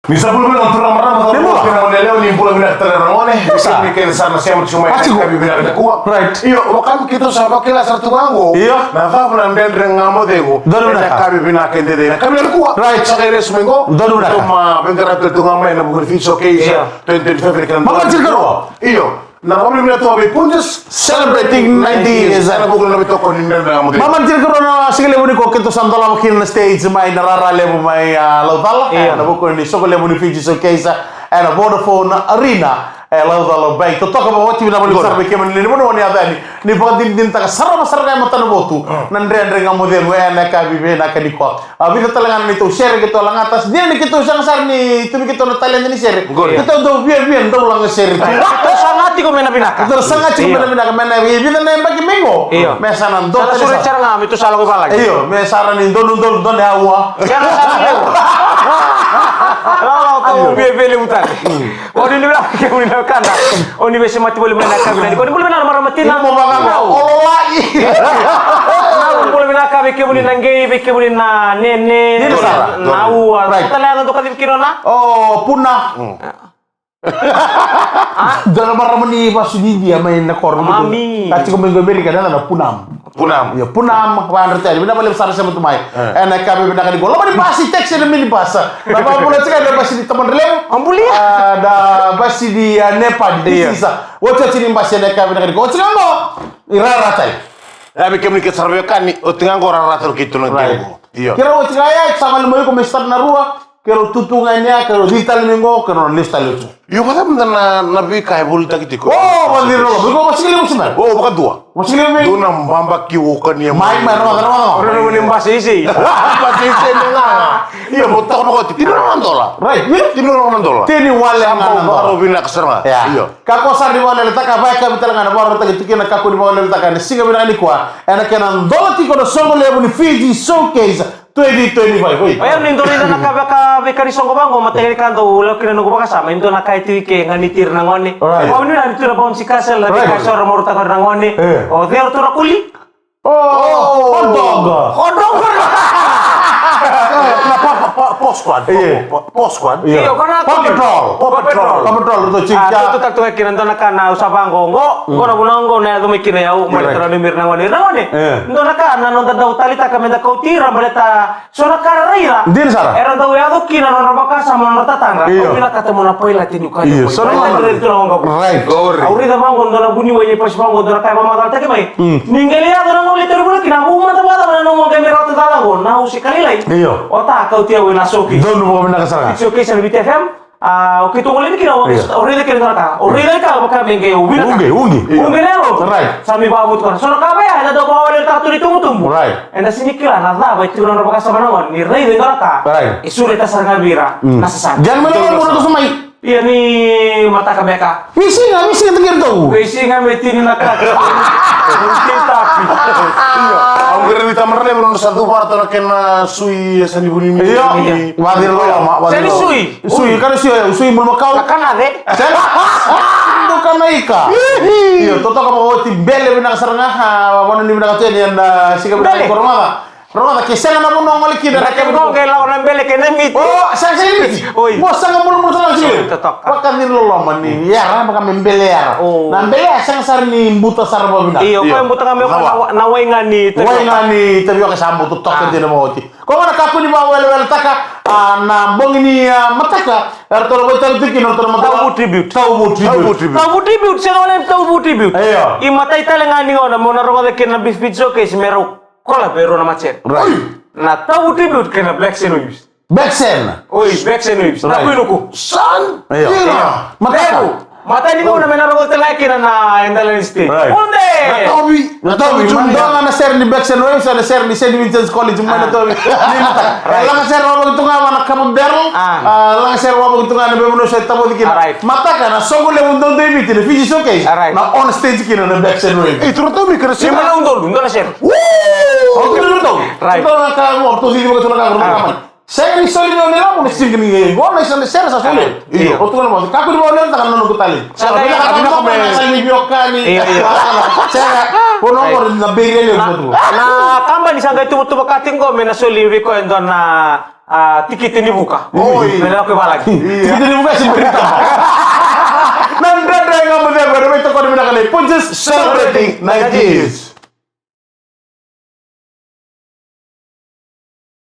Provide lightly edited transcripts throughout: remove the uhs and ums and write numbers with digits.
Misa pula bilang turang marah motor kena leo ni pula bilang terang one. Bisa mikir sana siapa cuma kami bilang ada kuat. Right. Iyo, wakam kita sama kila satu nganggo. Iya. Na fa pula ndeng ngamo dego. Kami bilang kende dena. Kami bilang kuat. Right. Sakere semengo. Tuma bengkara tu ngamo na bukan fiso keisa. 2025 kan. Mama cirkaro. Iyo. Na kami bilang tu abi punjes Celebrating 90 years. Sana bukan nabi toko ni ndeng ngamo dego. Mama cirkaro na sigale muni ko kito santola makin na stage mai nararale mo mai lautala. Na buko ni sokole muni Fiji showcase na Vodafone Arena. Lautala baik. To talk about what you know sarbe kemen ni mo ni adani. Ni bagdin din ta sarama sarga matan botu. Nandre ngamo de mo na ka bibe na kaniko. Abi to talangan nito share kito lang atas. Dia ni kito sang sar ni tumi kito na talent ni share. Kito do bien do lang share. Ito sangat ko mena pinaka. Ito sangat cukup mena mena bibi na nembagi mengo. Mesanan do. Sana sulit cara ngam itu salah ko balag. Iyo, mesaran ni don hawa. Jangan salah. Kalau kau beli utan. Oh ni bilang kau ni kan. Oh ni besi mati boleh menakar ni. Kau ni boleh menar mati nak. Mau makan olai. Nah, boleh menakar beki boleh nanggei beki boleh na nene. Nau. Kita lihat untuk kau fikir na. Oh, punah. Dalam marah ni pasti dia main nakor. Mami. Kacik kau menggoberi kadang ada punam. Punam. Ya punam. Wajar tadi. Bina boleh besar sama tu mai. Enak kami bina kali gol. Lama di pasti teks yang mini pasa. Lama boleh cakap ada pasti di teman relem. Ambulia. Ada pasti di Nepal di sisa. Wajah ciri pasti enak kami bina kali gol. Cakap mo. Irara tay. Tapi kami ke sarbekan ni. Otingan orang rata gitu nanti. Iya. Kira wajah kaya sama lembaga komisar narua. Kira tutungannya, kira digital minggu, kira lista lucu. Yo kata bener nabi kaya bulu tak gitu. Oh, mandir lo. Bego masih lima sebenarnya. Oh, bukan dua. Masih lima. Dua nambah kiwokan ya. Main mana. Orang menimbas isi. Pasti senenga. Iya, mau tahu nak tidak orang tola. Right. Tidak orang tola. Tini wale Sampai baru bina keserma. Iya. Kako sar di wale letak apa ka bital ngana baru tak itu kena kako di wale letak kan singa bina ni kwa. Enak kena dolati ko do songo lebu ni Fiji showcase 2025. Ayam ni ndori na nakabaka bekari songo bango materi kan do ulo kina nugo baka sama indo nakai tu ke nganitir nangoni. Kau ni na itu na bawang si kasel la ka sor morta ka nangoni. Oh dia tu rakuli. Oh, hotdog. Posquad. Posquad. Iya, karena Patrol itu cingka. Itu tak tuh kiran tanah kana usabang gongo, gono bunanggo na to mikir ya mau tera nimir nangoni. Ndo nakana non tadau tali ta kamenda kau tira baleta sora karira. Din sara. Era tau ya to kina non baka sama non tatangga. Kau bila ketemu na poila tinu kan. Iya, sora itu nanggo. Right. Auri da bangun ndo na bunyi wae pas bangun ndo na kai mama tal take mai. Ningali ya ndo ngoli teru bula kina umma ta bada na no kamera ta talango. Na usi kalilai. Iya. Ota kau tia we na soki. Don mo bina kasara. Soki sa BTFM. Oke tu boleh dikira orang ini kira kata orang ini kau bakal mengge ubi Ungi nero right sami babut kan sono kabe ada do bawa dari tatu di tumbu right enda sini kira nada baik tu orang bakal sama nawan ni rei dengan kata right isure ta sarga bira nasa jangan melawan mulu tu semai iya ni mata kabeka misi nggak terkira tahu misi nggak meti ni nak mungkin tapi Ang kira di tamarnya belum satu part nak kena sui sani buni. Iya. Wadir lo lama. Sani sui kan sui belum kau. Kan ada. Bukan naika. Iya, toto kamu tim bele bina saranga wana ni bina katanya yang sika bina korma. Roma kisah na puno ngoli kida na kemo ke la ona bele ke nemit. Oh, saya ini. Oi. Bos sang mulu sana sih. Tetok. Pakan ni lo lama ni. Ya, ram pakan membele ya. Na bele sang sar ni buta sar bo bina. Iyo, ko buta kami ko na way ngani. Way ngani tabi ko sambu tutok ke dina moti. Ko mana kaku ni ba wel taka na bong ni mataka. Ertol ko tal tikin ertol mataka. Tahu tribute. Saya ngone tahu tribute. Iya. I matai talengani ngona mo na ro de ken na bisbitso ke simero. Kola pero na macet. Right. Na tahu tribute kena Black Senuyus. Backsen. Oi, Black Senuyus. Na kuinuku. San. Iya. Mateko. Mata ni ko na menaro ko tela kena na endaliste. Onde. Natobi. Mandong na share ni Backsen Waves na share ni St. Vincent's College mo natobi. Lang share wa itu nga mana kamu derl. Lang share wa itu nga na bemono sa tabo dikin. Mata ka na sogole undong debit ni Fiji showcase. Na on stage kina na Backsen Waves. Itu tuh mikir sih. Mana undol na share. Oh, itu tahu. Itu ka waktu sini begitu na ka kapan. Saya ni soal ni orang mesti gini. Gua mesti ada share sesuatu. Iya. Waktu kan mau. Kaku di bawah ni tangan nunggu tali. Saya nak saya ni biokan ni. Saya kono orang na beri ni betul. Na kamba ni sangga itu betul bakating ko mena soli ko endo na tiket ini buka. Oh, iya. Benar aku lagi. Kita dibuka sih berita. Nanda dengan benar benar itu kau dibilang kali. Punches celebrating 90s.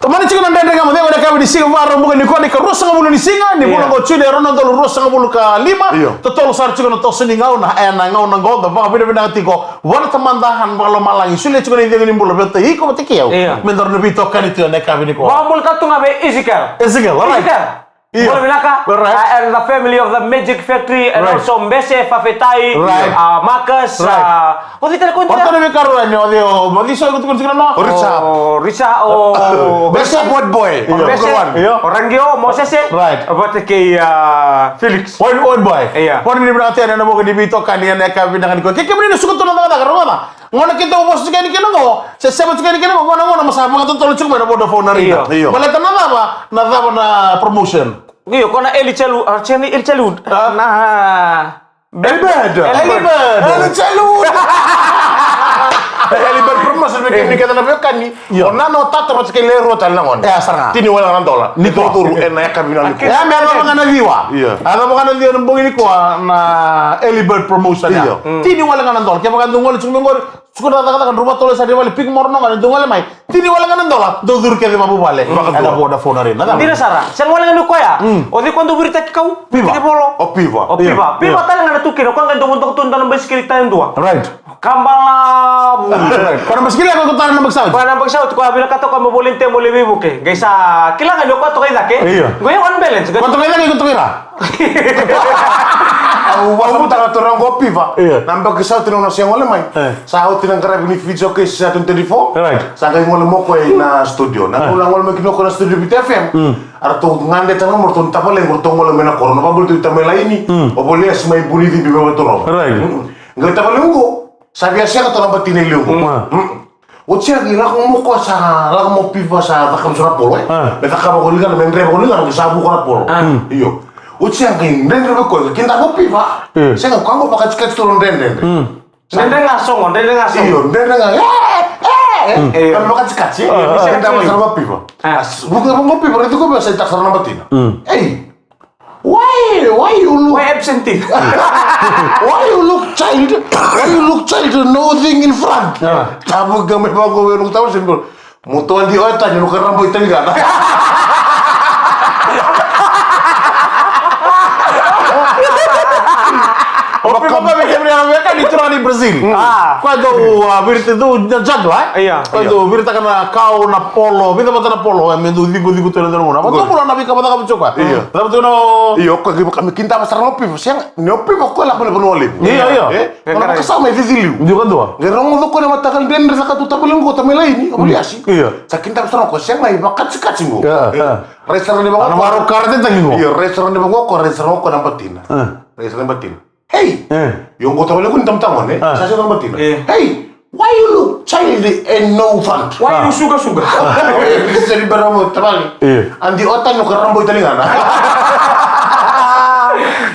Teman cikgu nanda dengan benar benar kami di singa baru bukan di kau di kerus sangat bulu di singa di bulan kau cuci dari nonton lurus sangat bulu ke 5. Tetol sar cikgu nonton seni ngau nah ngau nangau dah bang benar tiko. Warna teman tahan kalau malangi sulit cikgu ini dengan bulu betul. Iko mati kiau. Mentor nabi tokan itu nanda kami di kau. Bamul katung abe Ezekiel. Alright. Boleh binaka? And the family of the Magic Factory and also Mbese, Fafetai, Marcus, what did I call it? What are we carrying? What is it? Richa, Best of what boy? Orangio, Moses, Right. What ke Felix. Old boy. Iya. Pon ni berarti ada nama di bito kan yang nak bintang ni ko. Kiki beri suku tu nanda kata kerana ngona kita bos sekali kena ngo. Sesama sekali kena ngo ngona masa apa kata tolong cuma ada Vodafone hari. Iya. Boleh tanah apa? Nada na promotion. Iyo, kona Eli Chalu, Eli Chalu. Nah. Elibed. Elibed promotion begini kita nak kan ni. Ona nota terus sekali rota langon. Ya sarang. Tini wala nang dola. Ni turu enak kami nang. Ya memang mengana diwa. Iya. Ada mengana dia nembong ini ko na Elibed promotion ya. Tini wala ngana dol. Kaya magandang wala cuma ngor. Suka kata rumah tolong saya wali ping morno kan tunggal mai. Tini wala ngana dol. Dodur kaya mabu bale. Ada Vodafone hari. Tidak Sarah. Sen wala nganu ko ya. Odi quando berita kau. Piva. Oh piva. Piva tal ngana tukiro kan gandong untuk tun dalam beskili tayo dua. Right. Kambala. Karena meski aku ketahuan nama kesal. Kaya nambag sa ko abila kato ka mabolin te mo libibo ke. Gaysa kailangan yo ko to kay dake. Goyo unbalance. Kau kira lagi kau kira? Aku waktu tengah turun kopi pak. Nampak kesal turun nasi yang oleh main. Sahut tinang kerap ini video ke 124. Right. Sangkai mulai mau kau na studio. Nak ulang mulai makin kau na studio BTFM. Arto ngande tengah morton tapaleng morton mulai mena korona. Apa boleh tamela ini? Apa boleh semai buli di bawah turun. Right. Nggak tapaleng ko. Sabi siya ka tanong batinay liyo ko. O siya, lakong mo ko sa, lakong mo pipa sa takam sa rapolo eh. Natakam ako ligan, may ngreba ko ligan, kisabu ko rapolo. Iyo. O siya, kayo, nreba ko, kinta ko pipa. Siya nga, kung ako makatsikats tulong ren. Nende ngasong, nende ngasong. Iyo, nreba nga, kami makatsikats eh. Siya nga, masarap ang pipa. Bukan mo pipa, rito ko ba sa itak sa batina? Why you look? Why absentee? Why you look child? Why you look child? Nothing in front. Kamu gamay ba ko yung tawa simbol? Mutuan di oita niyo karang boy talaga. Opi kami kami kan itu di Brazil. Quando berita itu jadwa. Iya. Quando berita kana kau na polo, berita mata na polo, mendu digo tu na mona. Apa tu pula nabi kau kami coba. Iya. Tapi tu no. Iyo kami kinta pasar ngopi, siang ngopi mo ko la pala penoli. Iya. Kalau kasama iziliu. Juga tu. Gerong mo ko na matakan den sa katuta pala ko tamela ini, obliasi. Iya. Sa kinta pasar ko siang may bakat sikat singo. Restoran di Ana bawah. maro karate tangingo. Iya, restoran di bawah ko, restoran ko na batina. Restoran batina. Hey, yung kota wala ko ni tamtangon eh. Sa siya batina. Hey, why you look child and no fun? Why you suga? Bisa di baramo tabali. Andi otan no karamboy talingan.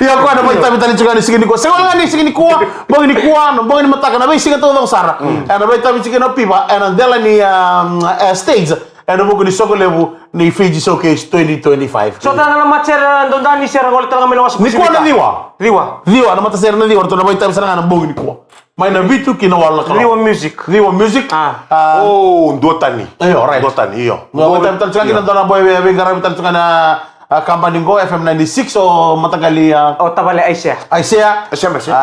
Iya, aku ada mau tabi juga di sini ko. Sekolah ni sini kuah, bang ini kuah, bang ini matakan. Nabi sini tu orang Sara. Ada mau tabi sini api pak. Ada dela ni stage. Ada mau di soko lebu ni Fiji Showcase 2025. So tanah nama cer donda ni cer ngol tanah menawas. Ni kuah na diwa. Diwa, nama ta ser na diwa. Tu nama tabi sana na bang ini kuah. Main na bitu kina wala kalau. Liwa music. Liwa music. Oh, dua tani. Ayo, right. Dua tani, iyo. Nama tabi sana kina dona boy bengara tabi sana kampanye Go FM 96 o matagali O tabale Aisyah. Aisyah. SMS.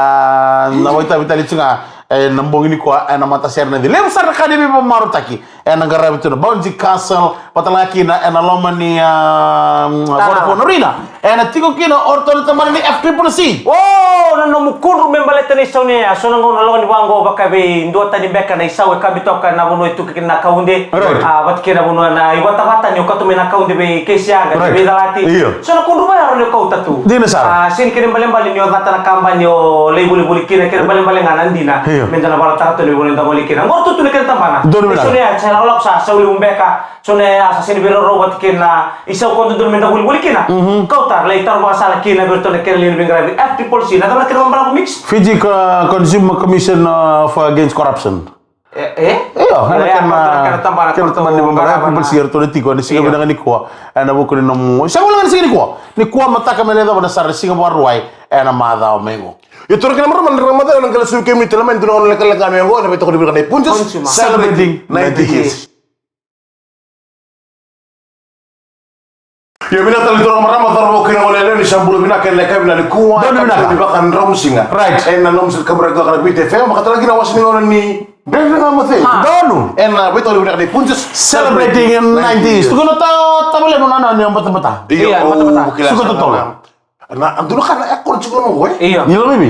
Nama tabi sana nambong ini ko na mata ser na dile usar ka de ba marutaki na garabi to Bounty Castle patalaki na loma ni Vodafone Arena na tigo kino orto tamani ni FCC Oh, nano mukuru membaleta ni saune so nango nalong ni wango bakabe ndo tani beka na isawe kabitoka na buno itu kina kaunde bat kina buno na iwata ni okatu mena kaunde be kesia ga be dalati so na kundu ba ro ko tatu dina sar sin kire balembali ni odata na kampanye o lebuli kire balembali nganandina mendana bala tarato ni boleh tambali kira ngorto tu nekenta tambana sone cara olok sa sauli umbeka sone asasini bero robot kina isau kontu tu menda buli kina kau tar leitar masalah kina berto nekere lini bengrabi FCC na kira kira mambala mix Fiji Consumer Commission for Against Corruption kena teman di beberapa bersihar tu nanti kau ni singa benang ni kau, anda bukan nemu. Siapa ulang ni kau? Ni kau mata kami leda pada sar singa baruai, anda mada o mengo. Itu orang kenapa menerima orang kalau suka kami telah main tu orang lekal kami yang gua, tapi tu kau diberikan ni punches celebrating 90 years. Ya bina tali orang marama tarbo kena oleh ni sambul bina kena bina ni kuat. Di bahkan rom singa. Right. Nom sel kamera tu akan BTV. Maka lagi nawas ni orang ni. Dari nama tu. Donu. Betul bina ni punches celebrating in 90s. Tu kena tahu boleh mana ni yang betul-betul. Iya, betul-betul. Suka tu tolong. Nah, dulu kan aku cukup lama gue. Iya. Iya maybe.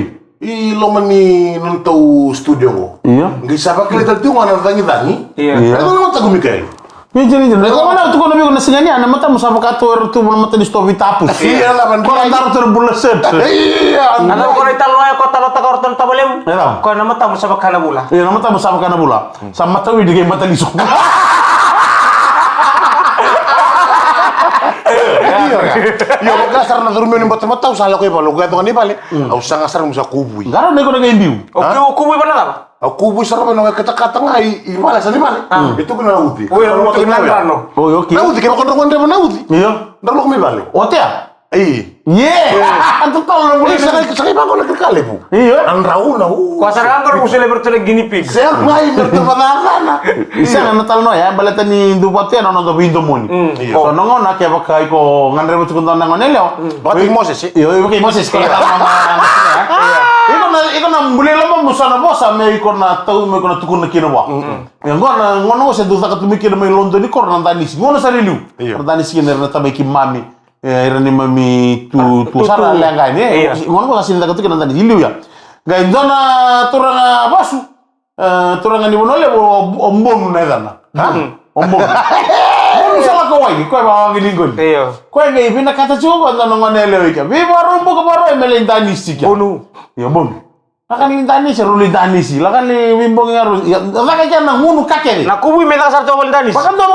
Lo mani nonton studio ko. Iya. Nggak siapa kelihatan tu mana tangi-tangi. Iya. Itu nama tagu Mikael. Jadi, kau mana tu kau nabi kau nasi ni, anak mata musa bakatur tu mata di stovi tapus. Iya lah, kau antar tu buleset. Iya. Anak kau itu loya kau tahu tak orang tak boleh. Kau nama tahu musa bakana bula. Iya, nama tahu musa bakana bula. Sama tahu di game mata di sok. Iya, gasar na dormir ni mata tahu salah kau ibalu. Kau tu kan ibalik. Aku sangat sering musa kubui. Gara nego nego imbiu. Oke, kubui mana lah? Aku bisa orang yang kata-kata ngai imalah sana mana? Itu kena uti. Oh, yang itu kena rano. Oh, oke. Nauti kena kontrol kontrol mana uti? Iya. Dah lo kami balik. Ote ya? Iya. Antu tahu boleh. Sekali bang kau kali bu. Iya. Andrau nau. Kau sekarang kau musuh bertele gini pig. Saya ngai bertempat mana? Isa na natal no ya, baleta ni dupatia no no bindo muni. So no ngona ke bakai ko ngandre bu tukun tanang ngeleo. Batik Moses. Iyo, ibu Moses kalau mama. Iko na mbule lama musana bosa me iko na tau me ko na tukun kino wa. Yang ngona ngono se du taka tumiki na me londo ni kor na tanis. Ngono sa lilu. Tanis kiner na tabai ki mami. Irani mami tu sara lenga ni. Ngono ko kasi taka tukun na tanis lilu ya. Ga indona turanga basu. Turanga ni bonole ombon na dana. Ombon. Ono salah kau ini, kau bawa gini gun. Iya. Kau yang ini nak kata cukup kan nongon elewi kan. Biar baru buka baru melintani sih kan. Bonu. Ya bon. Lakan lintani seru lintani sih. Lakan li bimbong yang harus. Ya, lakan kan nang ngunu kakek ni. Nak kubui mereka asal coba lintani. Bahkan tuh.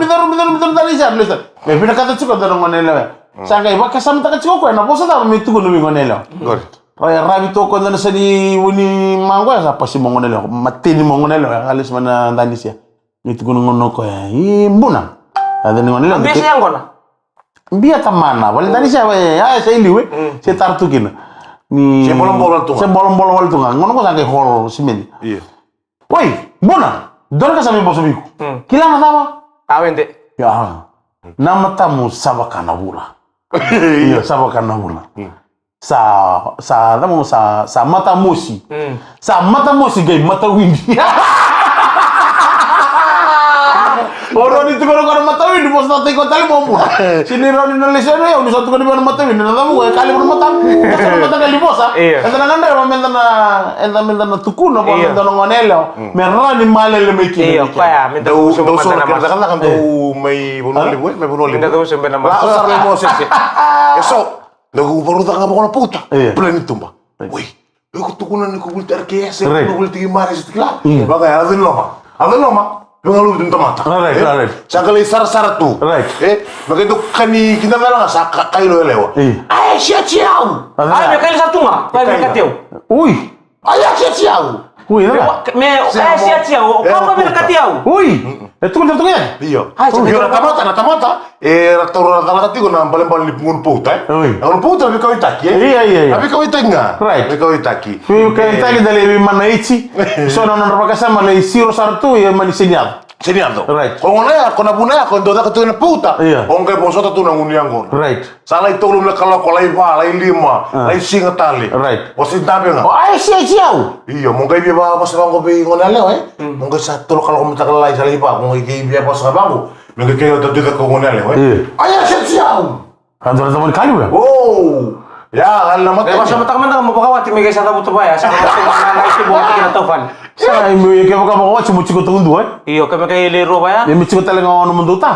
Daru lintani sih harus. Biar kata cukup kan nongon elewi. Sangkai bakas sama tak cukup kan. Apa sih tak mitu gun nongon elewi. Gor. Raya rabi to kon na sa ni uni manggo sa pasi mongon elewi. Mati ni mongon elewi. Alis mana tani sih. Itu gunung ko ya, imbuna. Ada ni mana lagi? Biasa yang kau nak? Biar tamana. Boleh tadi siapa ya? Saya liwe, saya tartukin. Ni. Saya bolong-bolong tu. Saya bolong-bolong tu. Ngono ko sampai hall simen. Iya. Woi, bona. Dor ka sampai bosobiku. Kila na tama? Kawin deh. Ya. Nama tamu sabakana bula. Iya, sabakana bula. Sa mata musi. Sa mata musi gay mata windi. Orang itu kalau mata windi bos nanti kau tali mau pun. Sini Roni Malaysia ni, orang satu kali mana mata windi, nanti kamu kali mana mata, mata kali bos ah. Entah nanganda, entah tukun apa, entah nongonelo, merah ni malele meki. Iya, kaya, minta Tahu suara katakan kan tahu mai bonoli gue, mai bonoli. Minta tahu sampai nama. Lah usah Moses. Eso, lagu baru tak apa kau puta. Plan itu mbak. Woi, aku tukunan aku beli RKS, aku beli tiga maris setelah. Bagai ada lama. Pengalu tentang mata. Right. Sakali sar tu. Right. Begitu kani kita malah nggak kailo lewa. Siau. Kali satu mah, kali kateu. Ui. Siau. Ui, siau. Kau kateu. Ui. Itu kan tentunya. Iya. Rata-rata. Rata-rata tigo na paling lipungun puta. Ang puta bi kau itaki. Iya. Abi kau itanga. Right. Bi kau itaki. Kau itaki dari mana itu? So na napakasama le siro sartu ya manisenyado. Senyado. Right. Kung na bunaya, kung doon ka na puta. Iya. Kung kay boso tu nang uniang ko. Right. Sala itulong na kalau ko lay ba, lay lima, lay singa tali. Right. O sintabi nga. Ay, siyaw. Iyo, mong kay biya ba mas bang ko bi ngonalo Mong kay sa tulo kalau ko matakal lay sa lipa, kung kay biya pa sa bango. Mong kay kayo dito ko ngonalo Ay, siyaw. Kantor teman kali ya? Oh. Ya, hal naman. Masa mata-mata mo bakawati may kaysa tabu tubaya. Sa mga naisi buhat kinatofan. Sa imo yung kaya baka cuma cikgu tunggu dua. Iyo, kami kay liro ba yan? Yung cikgu talaga ako naman duta.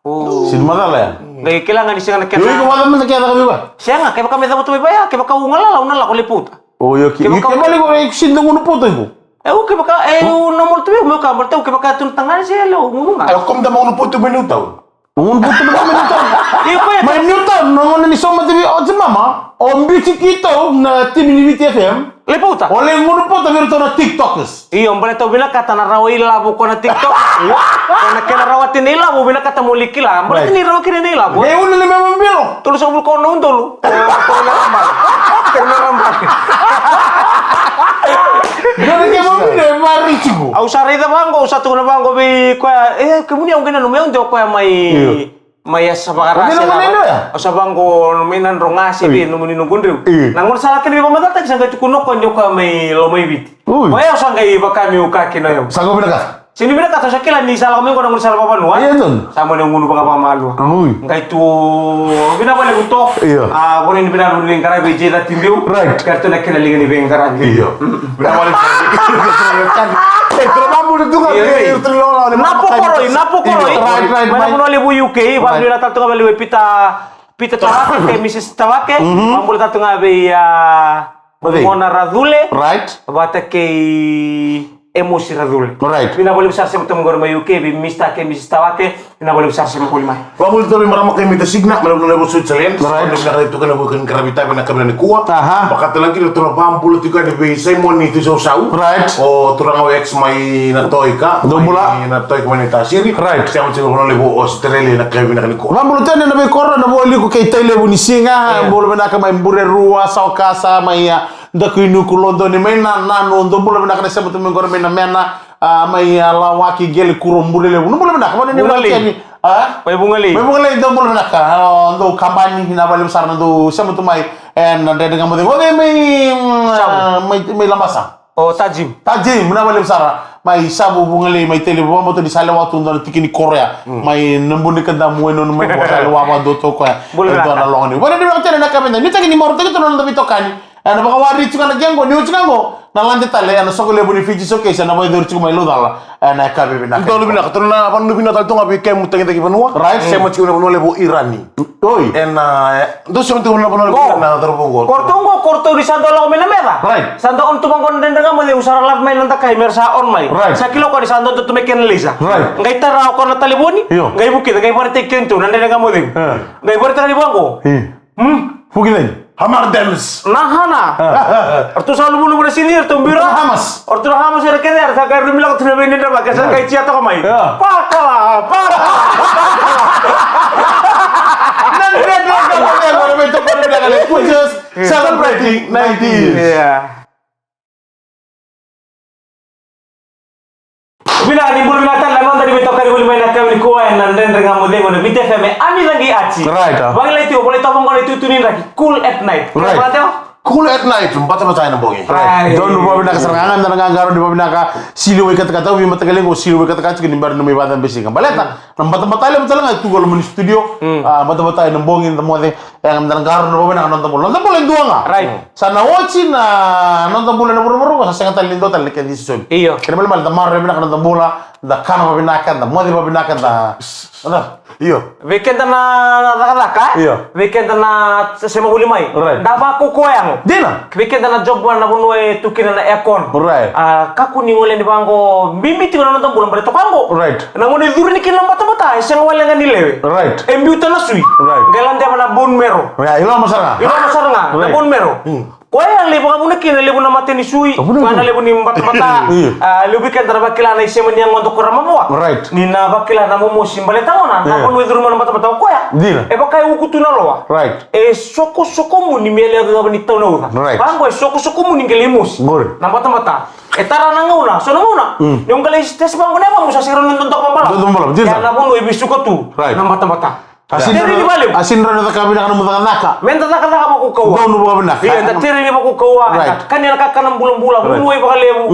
Oh. Sino madala ya? Dahil kailangan siya nga Yung ikaw wala man nakiyata kami ba? Siya nga, kaya baka may tabu tubaya. Kaya baka unala ko liputa. Oh, yung kaya balik ko yung sindong uno po ko. Kaya baka, nomor tuwi, may kamar tayo. Kaya baka tuntangan siya, ngumunga. Ay, kung damang no puto minutaw. Un buto mo Newton. Iyo pa May Newton, no ni soma TV o mama, o bisikito na Team Unity FM. Leputa. Oleh ngono po ta virto na TikTokers. Iyo, mbale to bila kata na raw ilabo ko na TikTok. Kana kena rawat ni ilabo bila kata mulikila. Mbale ni raw kini ilabo. Eh uno le mama bilo. Tulus ko ko no ndolo. Kena rambal. Kena rambal. Dona ke mama ne mari chigo. Au sarida bango, satu na bango bi ko kemudian ngena no meon ko mai Maya sabagara sila. O sabango minan rongasi bi no munino gundru. Nangon salah kini pamatal tak sangga cukuno kon joka mai lomai bit. Maya sangga iba kami uka kinoyo. Sanggo binaka. Sini bila kata sakila ni salah kami ko nangon salah papa nuan. Iya ton. Sama nang ngunu baka pamalu. Ngai tu bina bale butok. Bonin bina no bengkara beje na timbiu. Kartu na kina linga ni bengkara. Iya. Bina bale. Terlalu itu kan. Napo koroi. Mana puno lebu UK, pabli na tatu ngabali pita tawake ke Mrs. Tawake, pabli tatu ngabe ya Mona Radule. Right. Bata ke emosi Radule. Right. Bina boleh besar semu temu gorma UK, bi Mr. ke Mrs. Tawake, bina boleh besar semu kulimai. Pabli tolu marama ke mita signa, mana puno lebu Switzerland. Right. Bina itu kan bukan karabita bina kabina kuat. Bakat lagi itu tolu pambul itu kan di Simon itu sau. Right. Oh, turang awe ex mai na toika. Domula. Na toika mai ta siri. Right. Siamo ci puno lebu Australia na kabina kan kuat. Mamulu tene na be korra na boli ko kay tayle bu ni singa, bolo na ka may mbure ruwa sa kasa may ndaku inuku londo ni may na no ndo bolo na ka na sabuto men gorme na mena may lawaki gel kuro mbure le no bolo na ka ni Bungali. May bungali. May bungali do bolo na ka ndo kampani na bali besar na do sabuto may en na de ngamo de may lambasa. Oh, tajim. Tajim na bali besar may sabu bungali may tele bo mo to di sala watu ndo tikini Korea may nambuni kada mo no may bo sala wa do to ko Boleh do na long ni wala di ba tele na kabenda ni tagi ni morto to no ndo bitokani ana baka wari chuka na jengo ni uchingo na lande tale ana sokole buni Fiji showcase na boy dur chuka may lo dala ana kabe bina Ito lu bina katulong na panu bina tal tunga bi kem mutang tagi panua. Right. Saya mo chiuna panua lebu Irani. oi En do saya tu na panua lebu na terbongol. Korto di santo lo mena mera. Right. Santo on tu bangkon dendeng mo de usara lat may nanta kay mersa on may. Right. Sa kilo ko di santo tu meken lisa. Right. Ngai tara ko na taliboni. Iyo. Ngai bukit ngai parte kento nandeng mo de. Ngai parte tara di bangko. Fugilay Hamar Dems. Nahana. Ortu selalu bulu bulu sini ortu biro. Hamas Ortu Hamas era keder sa kay rumila ko tunabe ni ndaba kasi kay chiata ko may. Yeah. Pakala. celebrating 90s. Yeah. Bila ni bulu binatan lamang tadi betok kali bulu main kami ko ay nanden dengan mo dengo na BTFM ami lagi aci. Right. Bang lai tio boleh topong ko itu tunin lagi cool at night. Right. Cool at night, empat sama saya nembongi. Don lupa bina keserangan dan nganggaron di bina ka silu kata-kata wi matagaleng o silu kata-kata kini bar numi badan besi kan baleta tempat-tempat tali betul nggak tu kalau di studio mata-mata nembongin temu yang nganggaron di bina nonton bola dua nggak Right. sana watchin nonton bola buru-buru saya kata lindo tali kayak di sini Iyo. kira mal damar bina nonton bola da kana bina kan da modi bina kan da Iyo. Weekend na nakaka? Iyo. Weekend na sema ulimay. Right. Daba ko koyang. Dina. Weekend na job na bunwe tukina na aircon. Right. Kaku ni wala ni bango bimiti na nonton bulan bare to kango. Right. Na mo ni duri ni kinang mata-mata isang wala nga nilewe. Right. Embiuta na sui. Right. Galan dia mana bon mero. Ya, ilo masara. Ilo masar nga na Right. bon mero. Koya lebu kamu na kina lebu na mate ni sui. Kana lebu ni mata-mata. Lebu kan tara bakila na isema ni ngondo kurama mo. Right. Ni na bakila na mo mo simbale tangona. Na kon wedru mo na mata-mata koya. Dina. E bakay ukutu na loa. Right. Soko mo ni mele ga ni taw na uta. Right. Bango soko mo ni gelimus. Good. Na mata-mata. Tara na ngauna. So na muna. Yung galis test bango na mo sa siro ng tontok pambala. Tontok pambala, dina. Kaya na mo ibisu ko tu. Right. Na mata-mata. Asin Tiri ni baliw. rano ta kabina kana mutaka naka. Menta ta kata mo ko kawa. Dono ba bina? Iya, ta tiri ni mo ko kawa. Right. Kanila ka kanang bulang-bulang. Buloy ba kalebu.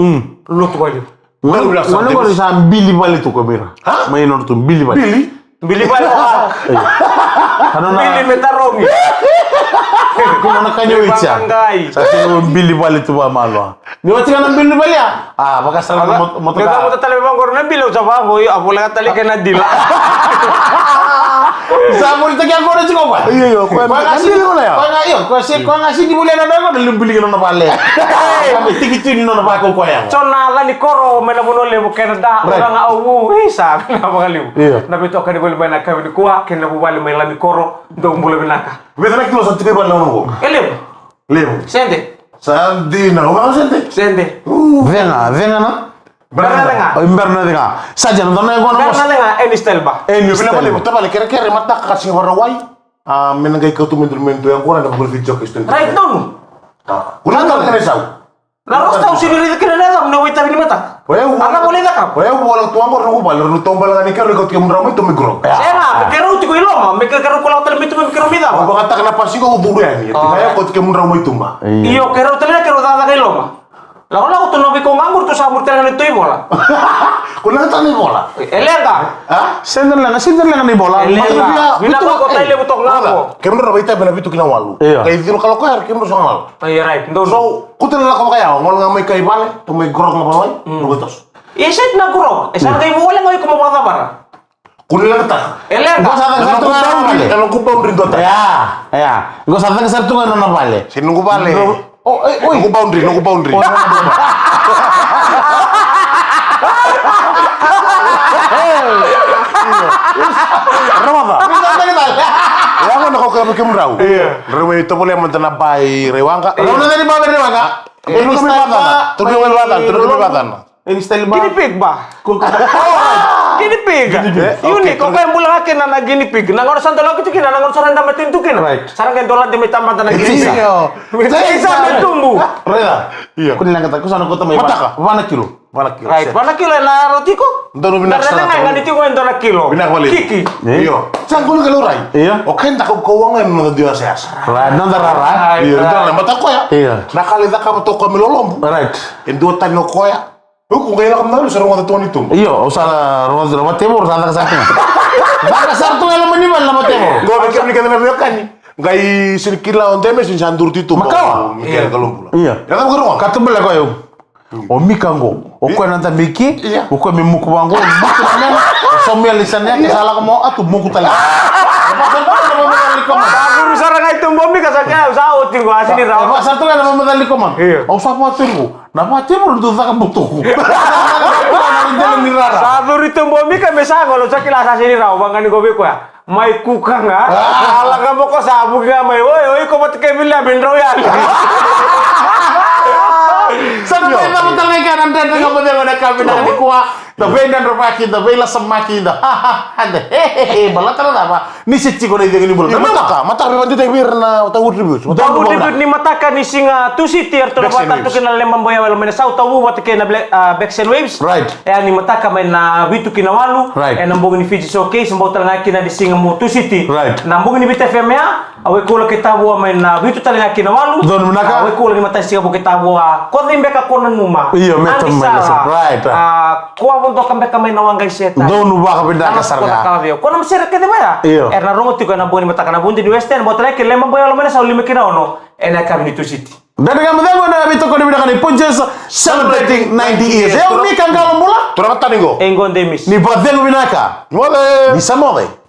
Luto ba yun. Mana ko sa bili bali to kabira. Ha? May no to bili bali. Billy. Bili ba yun? Ano na? Bili metarongi. Kung ano kanyo itsa. Sa sino bili bali to ba malo. Ni wati ka ng bili bali ah. Baka sa mo Nagka mo ta talaga bang korona bilaw sa bango. Apo lang tali ka na dila. Sabun itu yang kau juga apa? Iya, kau ngasih di mana ya? Kau ngasih di bulan ada mana beli nona bale. Kami tinggi tu ni nona pakai kau yang. Cona lah ni koro mena bunuh le bukan ada orang awu isa kenapa kali. Nabi tu akan boleh banyak kami kuah kena bubali mela ni koro dong boleh benaka. Betul nak kilo satu kali balik nunggu. Lem. Sente. Sandi na, apa sente? Sente. Venga na. Bernadanga. Bernadanga. Saja nona yang kau nona. Bernadanga Enistel ba. Bila balik, betul balik. Kira-kira mata kasih warna white. Menengah kau tu mentul yang kurang dapat berfijak istri. Right down. Kurang tak kena tahu. Lalu tahu sendiri kena dalam nak wait tapi mata. Apa boleh tak? Wah, orang tua aku orang balik, orang tua balik ni kan ikut kiam ramai tu mikro. Saya nak keru tu kau ilmu, mereka keru kalau terlebih tu mikro mida. Aku kata kenapa sih kau buru ya ni? Saya ikut kiam ramai tu mah. Iyo keru terlebih keru tak ada ilmu. Lalu aku tu nabi kau nganggur tu samur terang itu bola. Kau nak tanya bola? Elega. Sender lang ni bola. Elega. Bina kau tahu le butok ngago. Kiam ramai itu benar betul kena walu. Kayak itu kalau kau kiam ramai soal. Iya right. So, kau tu nak kau kaya, orang ngamai kaya balik, tu mikro ngapa lagi? Betul. Iset na guro. Esan kay mo wala ngoy kumabata bara. Kuliah tak? Elega. Satu kali. Kalau kau boundary tu tak? Ya. Gua satu satu kan nona bale. Sini nunggu balik. Oh, nunggu boundary. Ramah. Bisa tak kita? Ya kan kau kena bikin merau. Iya. Rumah itu boleh mentena bayi rewangka. Rona tadi bawa rewangka. Ini kami batan. Ini style Gini pig ba? Gini pig. Unik kok yang bulan akin na gini pig. Nangor santolo kita kina nangor sarang dapat tentu kina. Sarang kan dolar demi tambah tanah gini. Isa tumbuh. Reda. Iya. Kau nilang kata, kau sana kau temui. Mana kilo? Right. Mana kilo na roti ko? Dono binak sana. Nang ngani tiko endo na kilo. Binak balik. Kiki. Iya. Sang kau kalau rai. Iya. Oke tak kau wangan menurut dia saya. Right. Nanda rara. Iya. Itu nama tak kau ya. Iya. Nak kali tak kamu toko melolom. Right. Indo tan no kau ya. Kung kaya na kami sarong mga tuwan ito. Iyo, usah rumah timur sana ke sana. Baka sartu yang menimbal nama timur. Gua mikir ni kata nabi kan ni. Gai sirkila on temes sin sandur tito. Makawa. Mikir kalum pula. Iya. Ya kan guru. Kata bela kau yo. O mikango. O kau nanti miki. O kau mimuku bango. Muku namen. Somia lisannya kesalah kamu atu muku tali. Guru sarang itu bombi kasanya usaha utin gua asini raw. Sartu yang nama tali koman. Iya. Usah patirku. Nama timur itu tak butuhku. Jalan di rara. Satu itu bombi kan bisa kalau cakil asini raw bangani gobe ko ya. Mai kuka nga. Ala ka mo ko sabu nga mai. Oi ko mat kay bilya binro ya. Sampai kita mentalnya kanan dan kamu jangan ada kami nak dikuah. Tapi dan rupakin, tapi lah semakin dah. Ada hehehe, balat apa? Ni seci kau ini ini bulan. Mata kami nanti tak birna tahu ribut. Tahu ribut ni mata kan ni singa tu city atau apa tu kena lemam boya walau mana sau tahu buat kena Backsen Waves. Right. Ni mata kami na bitu kina walu. Right. Nambung ni Fiji Showcase, mbau telah kina di singa mu tu city. Right. Nambung ni BTFM ya. Awe kula kita buat main na bitu telah kina walu. Don menaka. Awe kula ni mata singa buat kita buat. Kau ni beka konan muma. Iya, metem right. Kau untuk kami nawang guys ya. Don ubah kapindah kasarga. Kau nama seret ke dia Iya. Erna rongo tiko na boni mata kana bundi di Western bot lek lemam boya lo mena sa ulimi kina ono. Ena kami di tu city. Dan dengan betul na bito ko dibida kani Punches celebrating 90 years. Ya uni kan kalau mula. Turang tani go. Engon demis. Ni badeng binaka. Mole. Bisa mole.